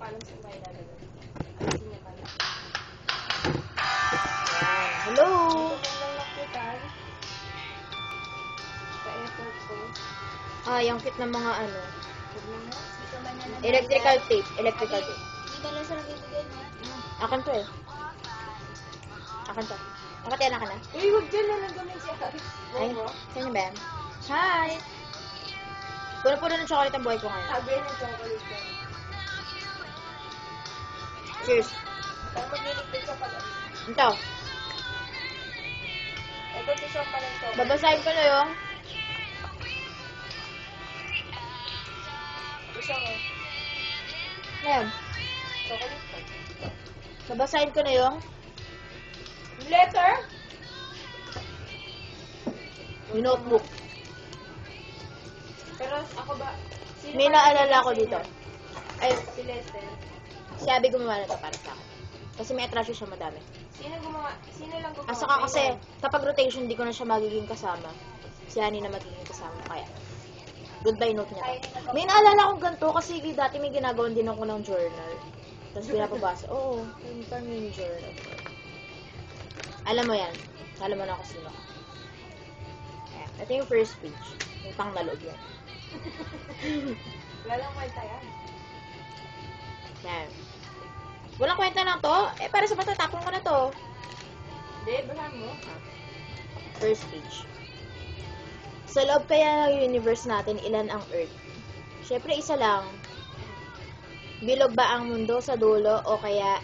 paalam sa bahay lalagay. Alisin niya pala. Hello! Ito lang nakitan. Sa airport ko. Ah, yung kit ng mga ano. Huwag na mo. Dito man yan ang Electrical tape. Electrical tape. Di ba lang sa nagbibigay mo? Akan to eh. Akan to. Nakatela ka na? Uy, huwag dyan na nagamin si Ari. Ay, saan ba yan? Hi! Puno-puno ng chocolate ang buhay ko ngayon. Sabi ng chocolate ka. Cheers! Parang magliligpit ka pala. Ito. Ito, tisang pa ng chocolate. Babasahin ko na yung Tisang eh. ayan. Chocolate ka. Babasahin ko na yung Letter? yung notebook. Pero ako ba? Sino May ba naalala ko sa dito. inyo? Ay, Si Lester. si Abby gumawa na ito para sa akin. Kasi may atrasyo siya madami. Sino gumawa? Sino lang gumawa? At saka kasi, kapag rotation, di ko na siya magiging kasama. Si Honey na magiging kasama. Kaya, goodbye note niya. May naalala akong ganito kasi dati may ginagawan din ako ng journal. Tapos pinapabasa. Oo, yung mini journal. Alam mo yan. Alam mo na ako sino ka. Ayan. Ito yung first page. Yung pang naloob yan. Lalang kwenta yan. Yan. Walang kwenta lang to. Eh, para sa matatapon ko na to. Hindi, basahan mo. First page. Sa loob kaya ng universe natin, ilan ang Earth? Siyempre, isa lang. Bilog ba ang mundo sa dulo o kaya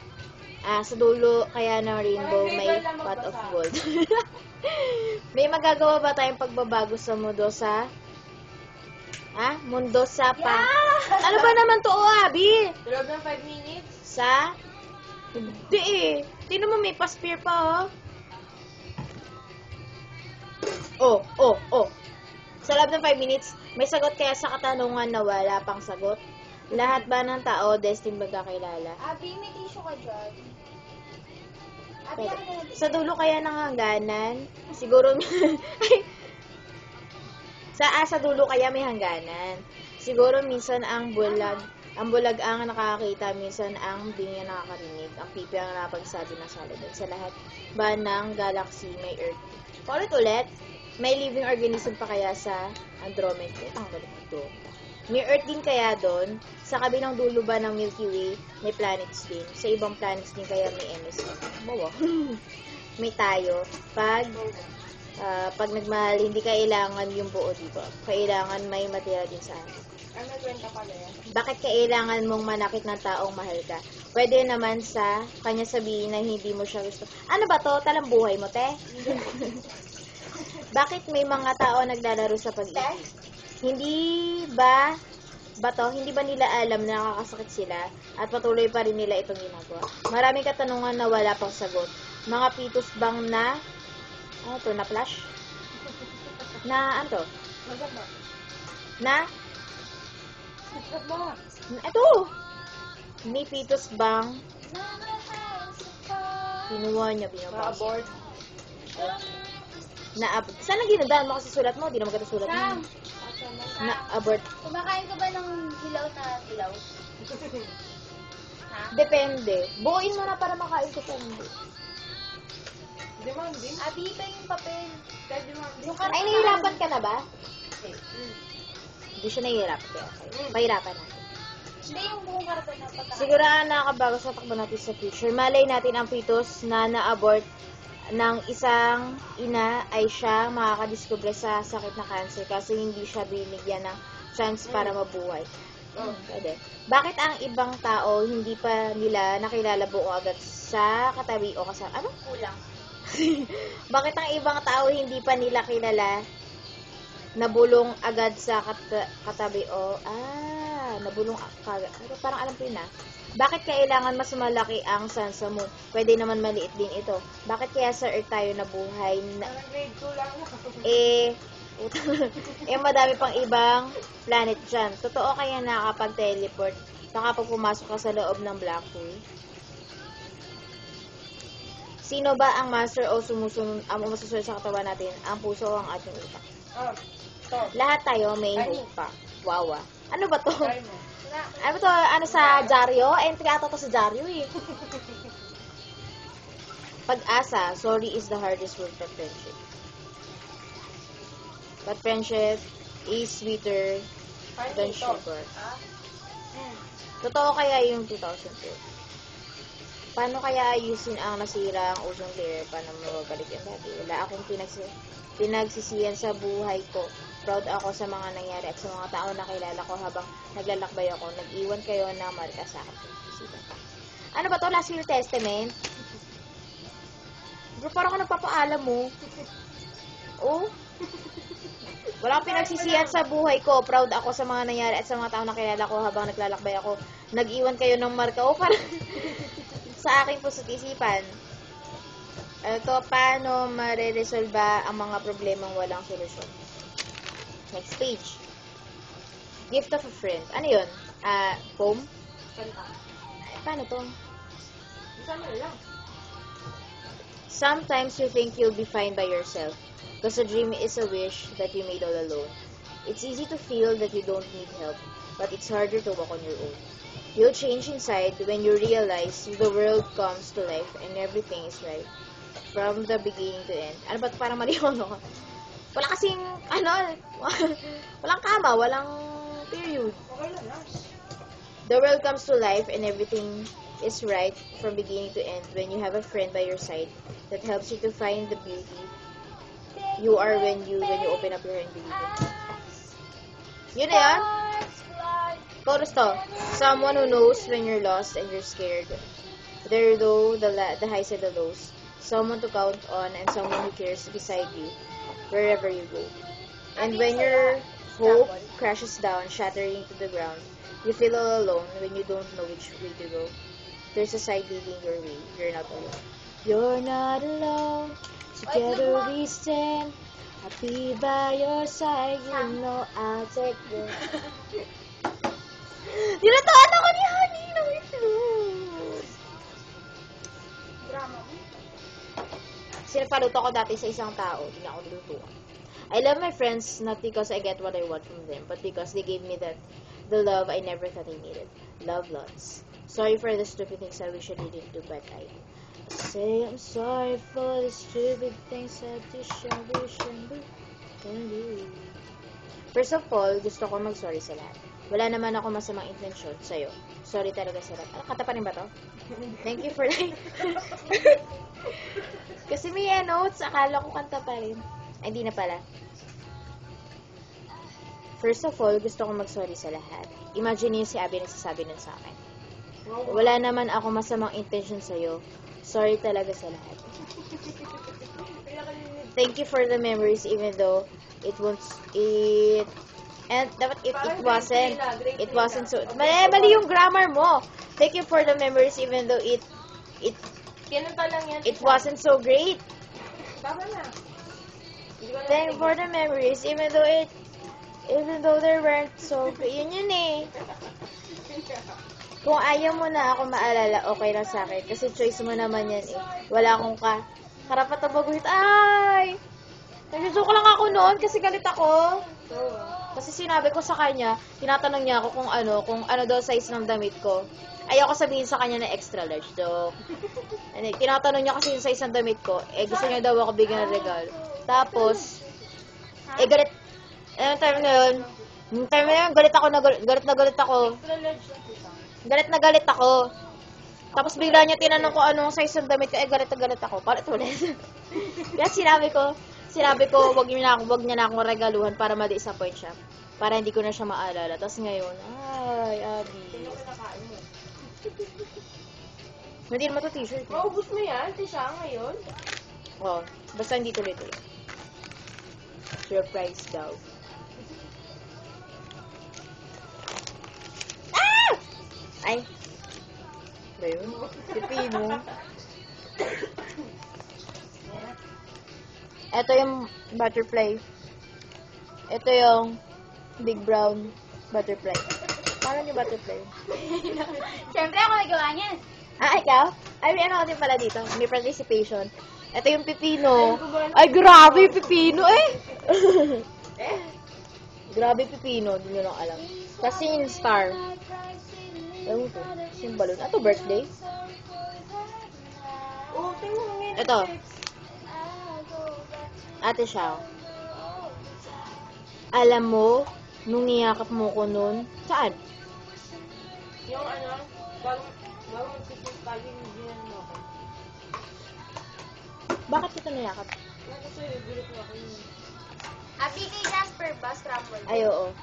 sa dulo kaya ng rainbow may pot of gold? May magagawa ba tayong pagbabago sa mundo sa mundo sa Ano ba naman to, Abby? Tulog ng 5 minutes. Sa hindi eh. Tingnan mo may pa-spear pa, oh. Sa loob ng 5 minutes, may sagot kaya sa katanungan na wala pang sagot? Lahat ba ng tao destined magkakilala? Abi, may tissue ka dyan. Abi, Pwede. ako na lang. Sa dulo kaya ng hangganan, siguro sa dulo kaya may hangganan. Siguro minsan ang bulag ang nakakakita, minsan ang hindi niya nakakarinig. Ang pipi ang nakapagsabi ng saludin. Sa lahat ba ng galaxy may Earth? Ulit, may living organism pa kaya sa Andromeda? May Earth din kaya doon? Sa kabilang dulo ba ng Milky Way, may planets din? Sa ibang planets din kaya may MSM? Bawa. May tayo. Pag nagmahal, hindi kailangan yung buo, diba? Kailangan may matira din sa akin. Ano, kwenta pala yan? Bakit kailangan mong manakit ng taong mahal ka? Pwede naman sa kanya sabihin na hindi mo siya gusto. Ano ba to? Talambuhay mo, te? Bakit may mga tao naglalaro sa pag-ibig? Hindi ba nila alam na nakakasakit sila at patuloy pa rin nila itong ginagawa? Maraming katanungan na wala pang sagot. Mga pitos bang na flash? Ano to? Maganda. Na? Maganda. Ito! May pitos bang kinuha niya, binabasa? Ma-abort. Na-abort. Saan ang ginadaan mo kasi sulat mo? Di naman kita sulat Sam! mo. Na-abort. Kumakain ka ba ng hilaw na hilaw? Ha? Depende. Buuin mo na para makain ko sa hindi. Demanding. Abi, ito yung papel. Kaya demanding. Yung karton. Ay, nahihirapan ka na ba? Mm. Hindi siya nahihirapan. Kaya, okay. Pahirapan natin. Hindi yung buong karton na pagkakain. Siguro nakakabago sa takbo natin sa future. Malay natin ang fetus na na-abort ng isang ina ay siya makakadiskubre sa sakit na cancer kasi hindi siya binigyan ng chance para mabuhay. Pwede. Bakit ang ibang tao hindi pa nila nakilala buo agad sa katabi o kasama? Ano? Kulang. Bakit ang ibang tao hindi pa nila kilala nabulong agad sa katabi o nabulong agad. Parang alam ko yun Bakit kailangan mas malaki ang sun sa moon? Pwede naman maliit din ito. Bakit kaya sa Earth tayo nabuhay na Parang grade 2 lang. madami pang ibang planet dyan. Totoo kaya nakakapag-teleport kapag pumasok ka sa loob ng black hole? Sino ba ang master o sumusunod sa katawan natin? Ang puso o ang ating utak? To. Lahat tayo may utak. Wawa. Ano ba to? Try mo. Ano to? Ano sa dyaryo? Entry ata to sa dyaryo eh. Pag-asa, sorry is the hardest word for friendship. But friendship is sweeter than sugar. Totoo kaya yung 2002? Paano kaya ayusin ang nasira ang ozone layer para mawagalit yung dati? Wala akong pinagsisiyan sa buhay ko. Proud ako sa mga nangyari at sa mga tao na kilala ko habang naglalakbay ako. Nag-iwan kayo ng marka sa akin. Ano ba to? Last Will Testament? Bro, parang ako nagpapaalam mo. Oh? Wala akong pinagsisiyan sa buhay ko. Proud ako sa mga nangyari at sa mga tao na kilala ko habang naglalakbay ako. Nag-iwan kayo ng marka. Oh, parang sa aking puso't isipan. Ito, paano mareresolba ang mga problemang walang solusyon? Next page. Gift of a friend. Ano yun? Poem? Kanta. Paano to? Isa mo lang. Sometimes you think you'll be fine by yourself. Because a dream is a wish that you made all alone. It's easy to feel that you don't need help, but it's harder to walk on your own. You'll change inside when you realize the world comes to life and everything is right. From the beginning to end. Ano ba? Parang mali ako, no? Wala kasing, walang kama, walang period. Okay lang na. The world comes to life and everything is right from beginning to end when you have a friend by your side that helps you to find the beauty you are when you open up your heart and believe it. Yun na yan. Chorus to. Someone who knows when you're lost and you're scared. There though the highs and the lows. Someone to count on and someone who cares beside you wherever you go. And when your hope crashes down, shattering to the ground, you feel all alone when you don't know which way to go. There's a side leading your way. You're not alone. You're not alone. Together we stand. I'll be by your side. You know I'll take you. Nilataan ako ni Honey ng itlog. Drama mo. Sinapaluto ko dati sa isang tao. Hindi na ako nilutuan. I love my friends not because I get what I want from them, but because they gave me the love I never thought I needed. Love lots. Sorry for the stupid things I wish I didn't do, but I say I'm sorry for the stupid things I wish I didn't do. First of all, gusto ko mag-sorry sa lahat. Wala naman ako masamang intensyon sa'yo. Sorry talaga sa lahat. Ano, kata pa rin ba to? Thank you for that. Kasi may notes, akala ko kanta pa rin. Ay, hindi na pala. First of all, gusto kong mag-sorry sa lahat. Imagine niyo si Abby nagsasabi nun sa akin. Wala naman ako masamang intention sa'yo. Sorry talaga sa lahat. Thank you for the memories even though it wasn't so mali yung grammar mo. Thank you for the memories even though Kinanta lang yan. it wasn't so great. Tama na. Thank you for the memories even though they weren't so great. Yun eh. Kung ayaw mo na ako maalala, okay lang sa akin. Kasi choice mo naman yan eh. Wala akong karapat na baguhit. Ay! Nagsusuko lang ako noon kasi galit ako. Kasi sinabi ko sa kanya, tinatanong niya ako kung ano daw size ng damit ko. Ayoko sabihin sa kanya na extra large daw. Tinatanong niya kasi yung size ng damit ko. Gusto niya daw ako bigyan ng regalo. Tapos, galit. Time na yun, galit ako. Galit na galit ako. Tapos bigla niya tinanong ko anong size ng damit ko. Galit na galit ako. Palit ulit. Kaya sinabi ko, wag niya na akong regaluhan para ma-disappoint siya. Para hindi ko na siya maalala. Tapos ngayon, ay, Abby. Hindi naman ito t-shirt. Maubos mo yan, siya ngayon. Oh, basta hindi tuloy-tuloy. Surprise daw. Ah! Ay. Ba yun? Pipino. Ito yung butterfly. Ito yung big brown butterfly. Paano yung butterfly? Siyempre ako nagawa niyan. Ikaw? Ay, may ano din pala dito. May participation. Ito yung pipino. Ay, grabe yung pipino eh! Grabe yung pipino. Hindi nyo lang alam. Kasi yung star. Ewan ko. Yung balon. Ato, birthday? Oh, tingnan mo ngayon. Ito. Ate siya. Alam mo, nung niyakap mo ko nun, saan? Yung ano, bago mag-kiss tayo, hindi na mo ako. Bakit kita niyakap? Kasi gulit mo ako yun. Abi kay Jasper ba? Scramble. Ay, oo.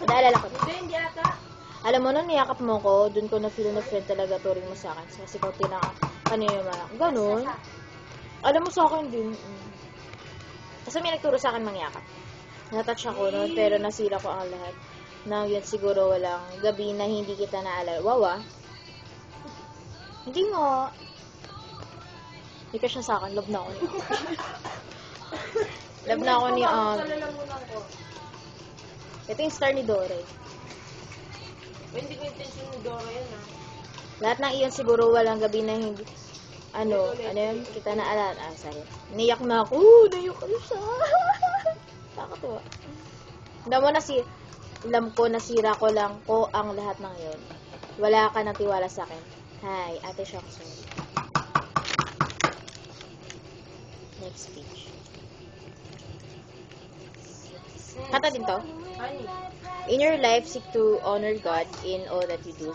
Naalala ko. Hindi ata. Alam mo, nung niyakap mo ko, dun ko na-feel na friend talaga turing mo sa akin. Kasi ikaw kanina man. Ganun. Alam mo sa akin din. Kasi may nagturo sa akin mangyakap. Natouch ako noon, pero nasira ko ang lahat. Nang yun siguro walang gabi na hindi kita naalala. Wawa. Hindi nga. Hindi ka siya sa akin. Love na ako niya. Love na ako ni Sa lalamunan ko. Ito yung star ni Dore. Hindi ko intention ni Dora yan Lahat ng iyon siguro walang gabi na hindi ano yun, kita na alam. Sorry. Niyak na ako. Niyak ko siya. Nakakatuwa. Alam ko, nasira ko lang ko ang lahat ng yun. Wala ka nang tiwala sa akin. Hi, Ate Shokson. Next speech. Kanta din to. Honey. In your life, seek to honor God in all that you do.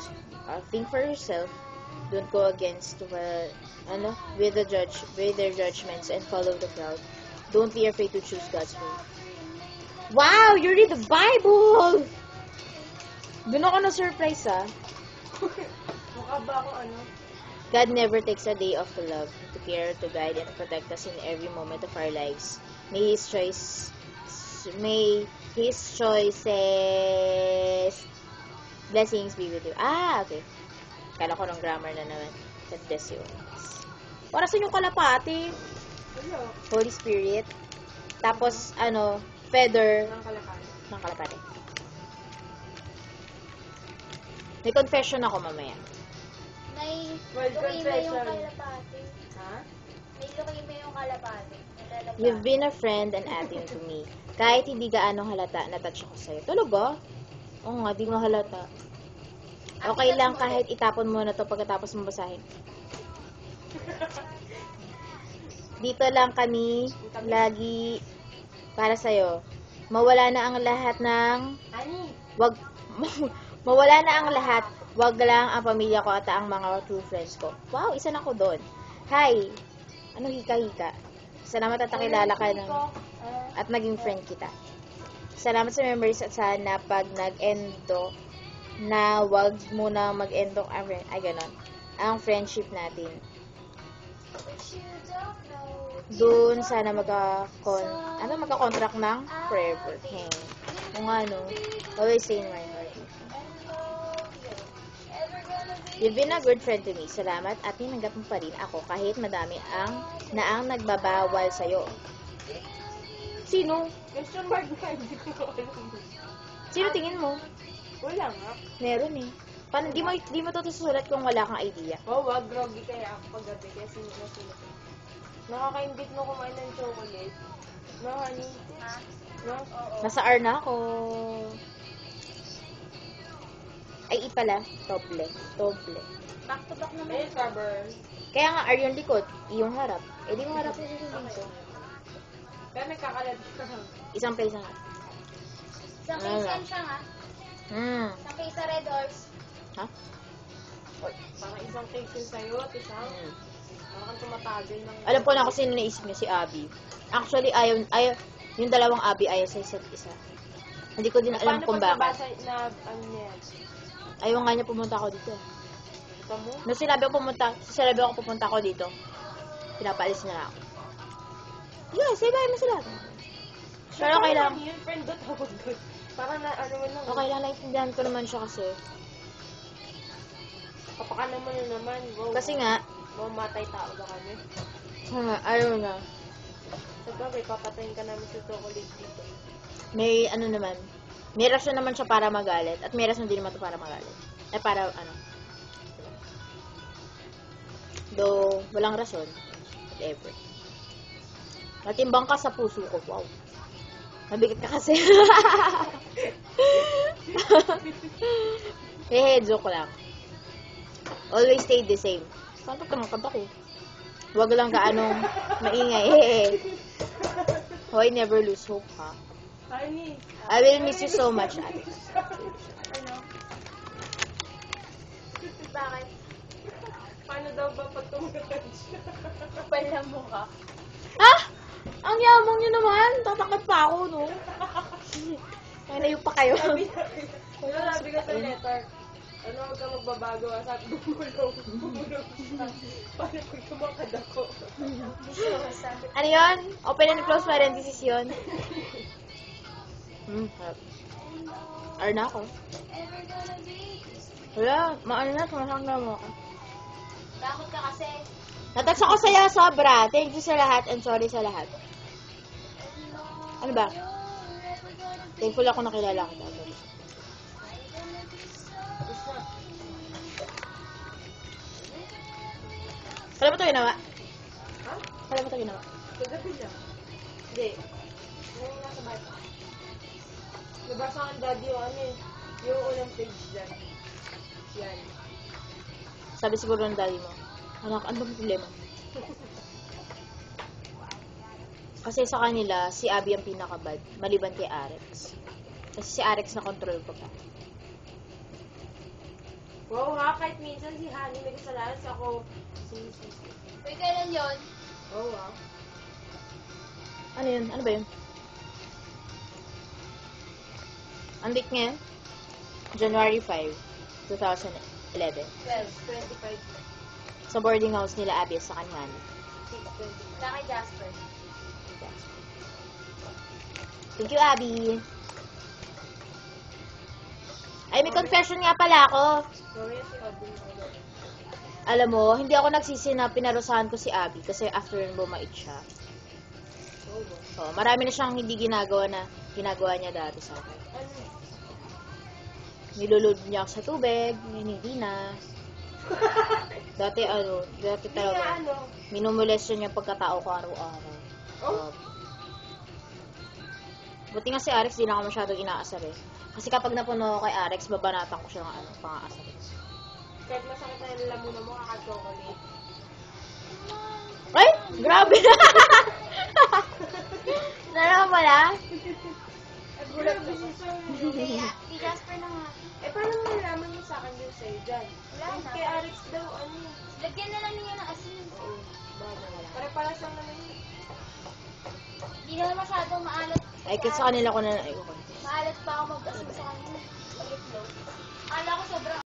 Think for yourself. Don't go against with their judgments and follow the crowd. Don't be afraid to choose God's way. Wow, you read the Bible! Doon ako na-surprise, Mukha ba ako ano? God never takes a day off to love, to care, to guide, and to protect us in every moment of our lives. May His choices blessings be with you. Okay. Kala ko ng grammar na naman. God bless you. Para sa yung kalapati. Hello. Holy Spirit. Tapos, feather Ang kalakal. ng kalapati. May confession ako mamaya. May Well, lukihin ba yung confession. kalapati? Ha? May lukihin ba yung kalapati? Nalalagyan. You've been a friend and adding to me. Kahit hindi gaano halata, na-touch ako sa'yo. Talaga? Oo nga, di mo halata. Okay lang kahit itapon mo na to pagkatapos mo basahin. Dito lang kami, lagi para sa'yo. Mawala na ang lahat ng... Honey. Mawala na ang lahat. Wag lang ang pamilya ko at ang mga true friends ko. Wow, isa na ako doon. Hi! Ano hika-hika? Salamat at nakilala ka ng... at naging friend kita. Salamat sa memories at sana pag nag-endo na wag muna mag-endo ang friendship natin. Doon sana magka-contract ng forever. Kung always stay in my heart. You've been a good friend to me. Salamat at tinanggap mo pa rin ako kahit madami ang nagbabawal sa'yo. Sino? Question mark na, hindi ko alam. Sino tingin mo? Wala nga. Meron eh. Paano, di mo to susulat kung wala kang idea. Wag, groggy kaya ako paggabi kaya sinulat. Nakaka-invite mo kumain ng chocolate. No, honey? Ha? No? Oo. Nasa R na ako. Ay, pala. Toble. Back to back naman. Eh, cover. Kaya nga, R yung likod. I yung harap. Eh, di mo harap yung susunod ko. Kaya may kakalat ka. Isang pesa nga. Isang case yan siya ha. Isang case sa Red Horse. Ha? Parang isang cake yun sa'yo at isang parang tumatagal ng... Alam ko na kung sino naisip niya, si Abby. Actually, ayaw, yung dalawang Abby ayaw sa isa't isa. Hindi ko din alam kung bakit. Paano pag na ano niya? Ayaw nga niya pumunta ako dito. Ito mo? Nung sinabi ko pupunta ako dito, pinapaalis niya na ako. Yeah, say bye mo sila. Pero okay lang. Yung friend doon ako doon. Parang na ano mo lang. Okay lang, naiintindihan ko naman siya kasi. Kapaka naman na naman. Wow. Kasi nga, mamatay tao ba kami? ayaw na. Sabagay, papatayin ka namin sa chocolate dito. May naman, may rason naman siya para magalit at may rason din naman ito para magalit. Para Though, walang rason. Whatever. Natimbang ka sa puso ko. Wow. Mabigat ka kasi. Hehe, joke lang. Always stay the same. Saan pa kanta ko? Huwag lang gaanong maingay. Hehe. Hoy, never lose hope, ha? Honey. I will miss you so much, Alex. Ano? Bakit? Paano daw ba pag tumagal siya? Pala mo ka. Ah! Ang yamang nyo naman. Tatakot pa ako, no? Ay, nayo pa kayo. Wala, sabi ko sa letter. Ano, huwag ka magbabago. Sabi, bumulong siya. Paano pag tumakad ako? Ano yun? Open and close parenthesis yun. Harap. Ar na ako. Wala, maano na, tumasangga mo ako. Takot ka kasi. Natagsa ko sa'yo, sobra. Thank you sa lahat and sorry sa lahat. Ano ba? Thankful ako nakilala kita. Kailan mo ito ginawa? Ha? Kailan mo ito ginawa? Kagabi niya. Hindi. Ngayon nasa bata. Nabasa ang daddy yung ano eh. Yung unang page dyan. Yan. Sabi siguro ng daddy mo, anak, ano bang problema? Kasi sa kanila, si Abby ang pinakabad, maliban kay Arex. Kasi si Arex na control ko pa. Wow ha, kahit minsan si Honey may kasalanan sa ako. Sinisisi. Uy, kailan yun? Oh wow. Ano yun? Ano ba yun? Ang date ngayon? January 5, 2011. 12, 25, Sa boarding house nila Abby sa kanyan. 6, 25. Sa kay Jasper. Thank you, Abby. Ay, may confession nga pala ako. Mamaya si Audrey na ulit. Alam mo, hindi ako nagsisi na pinarusahan ko si Abby kasi after nun bumait siya. Oh wow. Oh, marami na siyang hindi ginagawa niya dati sa akin. Ano? Nilulod niya ako sa tubig, ngayon hindi na. Dati Kaya talaga, ano? minumulestyon niya pagkatao ko araw-araw. Oh? Buti nga si Arex, di na ako masyadong inaasar eh. Kasi kapag napuno ako kay Arex, babanatan ko siya ng pang-aasar. Kahit masakit na yung lalamunan mo, kakachocolate. Ay! Grabe! Nalaman mo na? Gulat na siya. Si Jasper na nga. Eh, paano mo nalaman mo sa akin yung sa'yo dyan? Wala na. Kay Alex daw, ano? Lagyan na lang niya ng asin. Oo. Bago. Pare-paras lang naman yun. Hindi naman masyadong maalat. Ay, kasi sa kanila ko na, ay, Maalat pa ako mag-asin sa kanila. Pag-itlog. Akala ko sobrang